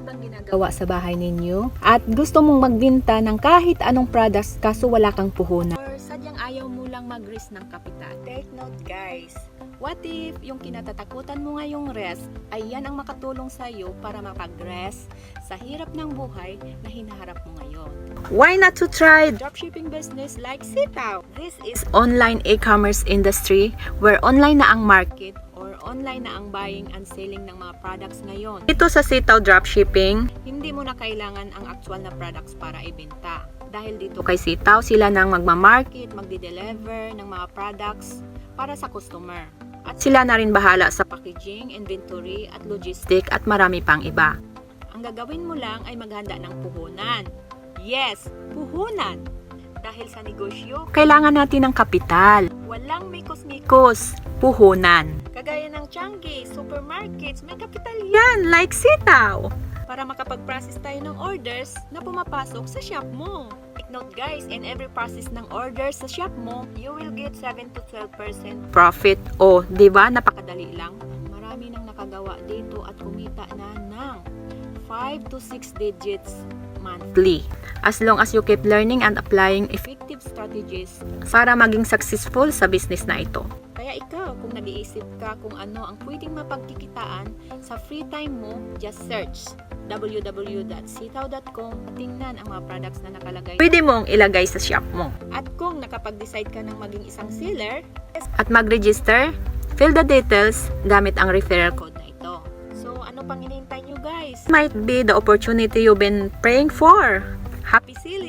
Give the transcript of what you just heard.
bang ginagawa sa bahay ninyo? At gusto mong magbenta ng kahit anong products kaso wala kang puhunan? Or sadyang ayaw mo lang mag-risk ng kapital? Take note guys. What if yung kinatatakutan mo ngayong rest ay yan ang makatulong sa iyo para mapag-rest sa hirap ng buhay na hinaharap mo ngayon? Why not to try dropshipping business like Sitaw? This is online e-commerce industry where online na ang market or online na ang buying and selling ng mga products ngayon. Ito sa Sitaw Dropshipping, hindi mo na kailangan ang actual na products para ibenta. Dahil dito kay Sitaw, sila nang magmamarket, magdi-deliver ng mga products para sa customer. At sila na rin bahala sa packaging, inventory, at logistic at marami pang iba. Ang gagawin mo lang ay maghanda ng puhunan. Yes, puhunan! Dahil sa negosyo, kailangan natin ng kapital. Walang mikos-mikos, puhunan. Kagaya ng Changi, supermarkets, may kapital yan, like Sitaw. Para makapag-process tayo ng orders na pumapasok sa shop mo. Take note guys, in every process ng orders sa shop mo, you will get 7 to 12% profit. O, di ba? Napakadali lang. Marami nang nakagawa dito at kumita na ng 5 to 6 digits monthly. As long as you keep learning and applying effective strategies para maging successful sa business na ito. Kaya ikaw, kung nag-iisip ka kung ano ang pwedeng mapagkikitaan sa free time mo, just search www.sitaw.com at tingnan ang mga products na nakalagay. Pwede mong ilagay sa shop mo. At kung nakapag-decide ka ng maging isang seller at mag-register, fill the details gamit ang referral code na ito. So, ano pang hinihintay nyo guys? Might be the opportunity you've been praying for. Happy selling!